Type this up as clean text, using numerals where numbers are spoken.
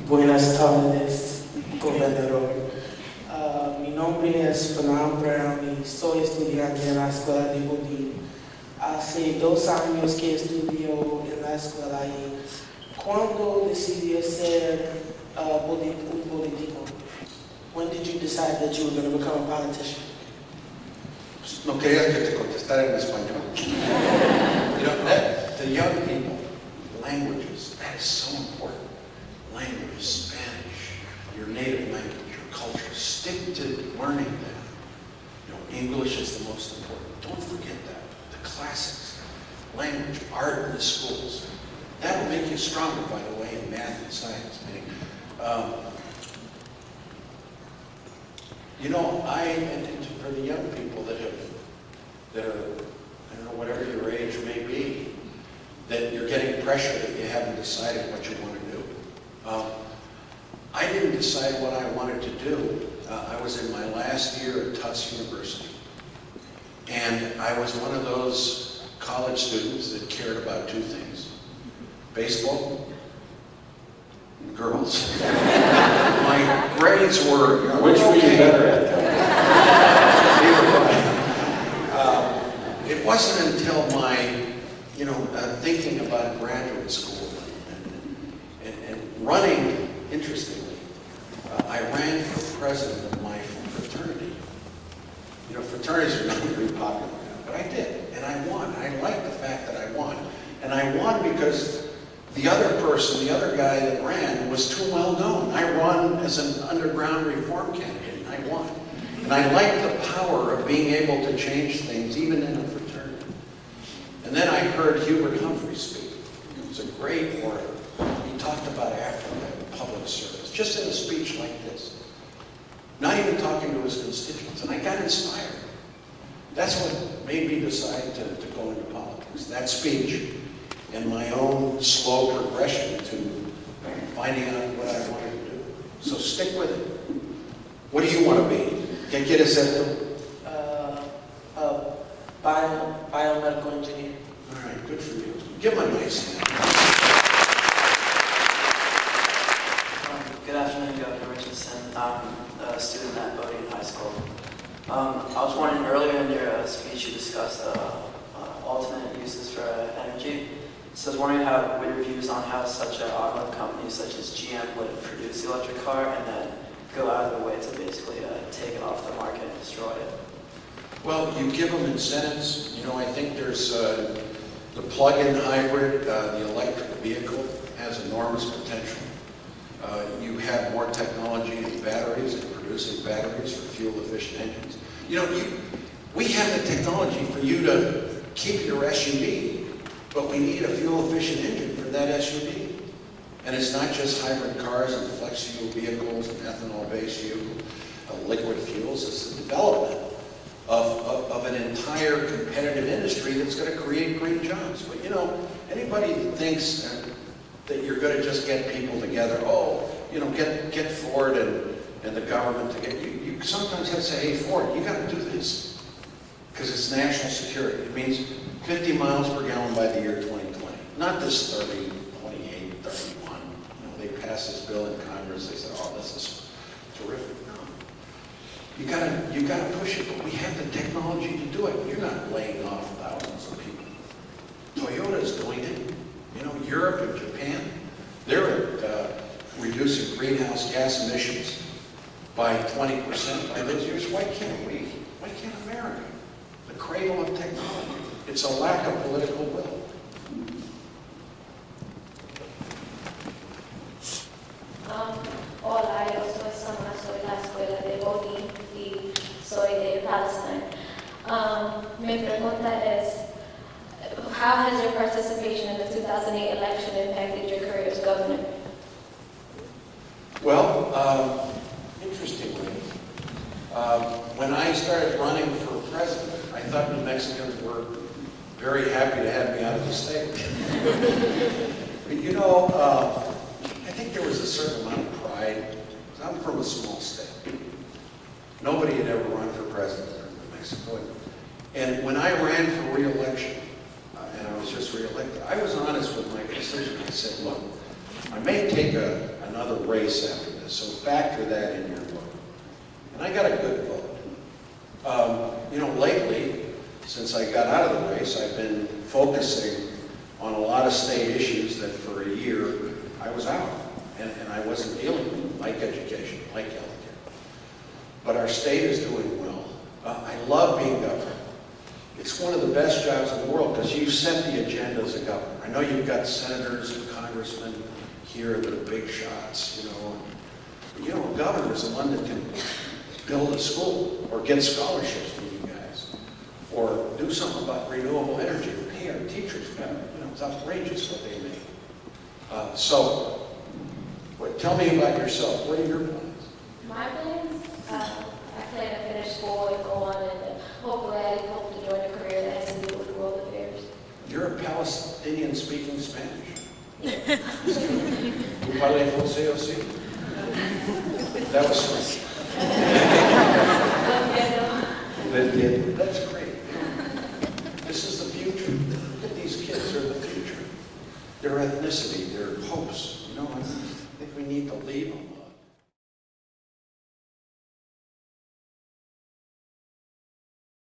Buenas tardes, gobernador. Mi nombre es Fernando Brown y soy estudiante en la escuela de Budín. Hace 2 años que estudio en la escuela y ¿cuándo decidió ser un político? When did you decide that you were going to become a politician? No querías que te contestara en español. You know, the young people, languages, that is so important. Language, Spanish, your native language, your culture. Stick to learning that. You know, English is the most important. Don't forget that. The classics, language, art in the schools. That will make you stronger, by the way, in math and science. You know, for the young people that are, I don't know, whatever your age may be, that you're getting pressure that you haven't decided what you want to do. I didn't decide what I wanted to do. I was in my last year at Tufts University, and I was one of those college students that cared about 2 things: baseball and girls. My grades were Which were you better at? It wasn't until my, thinking about graduate school and running, interestingly, I ran for president of my fraternity. You know, fraternities are not very popular now, but I did, and I won. I liked the fact that I won. And I won because the other guy that ran was too well known. I won as an underground reform candidate, and I won. And I liked the power of being able to change things, even in a fraternity. And then I heard Hubert Humphrey speak. He was a great orator. He talked about Africa and public service, just in a speech like this. Not even talking to his constituents. And I got inspired. That's what made me decide to go into politics. That speech and my own slow progression to finding out what I wanted to do. So stick with it. What do you want to be? Get us at Biomedical engineer. All right, good for you. Give him a nice hand. Good afternoon, Governor Richardson. I'm a student at Bodine High School. I was wondering, earlier in your speech you discussed alternate uses for energy. So I was wondering what your views on how such an automotive company such as GM would produce the electric car and then go out of their way to basically take it off the market and destroy it. Well, you give them incentives. You know, I think there's the plug-in hybrid, the electric vehicle has enormous potential. You have more technology in batteries and producing batteries for fuel-efficient engines. You know, we have the technology for you to keep your SUV, but we need a fuel-efficient engine for that SUV. And it's not just hybrid cars and flex-fuel vehicles and ethanol-based fuel, liquid fuels. It's the development of an entire competitive industry that's going to create green jobs. But you know, anybody that thinks that you're going to just get people together, get Ford and the government to get you sometimes have to say, hey, Ford, you got to do this because it's national security. It means 50 miles per gallon by the year 2020, not this 30, 28, 31. They passed this bill in Congress. They said, oh, this is terrific. No, you gotta push it, but we have the technology to do it. You're not laying off thousands of people. Toyota is doing it. You know, Europe and Japan, they're at reducing greenhouse gas emissions by 20% by those years. Why can't we? Why can't America? The cradle of technology. It's a lack of political will. Hola, yo soy Sama, soy la escuela de Bodine y soy de Palestine. Mi pregunta es, how has your participation in the 2008 election impacted your career as governor? Well, interestingly, when I started running for president, I thought New Mexicans were very happy to have me out of the state. But you know, I think there was a certain amount of pride. I'm from a small state. Nobody had ever run for president in New Mexico. And when I ran for re-election, and I was just re-elected, I was honest with my decision. I said, look, I may take a another race after this, so factor that in your vote. And I got a good vote. You know, lately, since I got out of the race, I've been focusing on a lot of state issues that for a year I was out, and I wasn't dealing with, like education, like healthcare. But our state is doing well. I love being governor. It's one of the best jobs in the world because you set the agenda as a governor. I know you've got senators and congressmen here that are big shots, you know. But, you know, a governor is the one that can build a school or get scholarships for you guys or do something about renewable energy or pay our teachers better. You know, it's outrageous what they make. Tell me about yourself. What are your plans? My plans? I plan to finish school and go on and hopefully I hope to join a career that has to do with world affairs. You're a Palestinian speaking Spanish. You parle français aussi? That was funny. That's great. This is the future. Look at these kids, they're the future. Their ethnicity, their hopes. You know, I think we need to leave them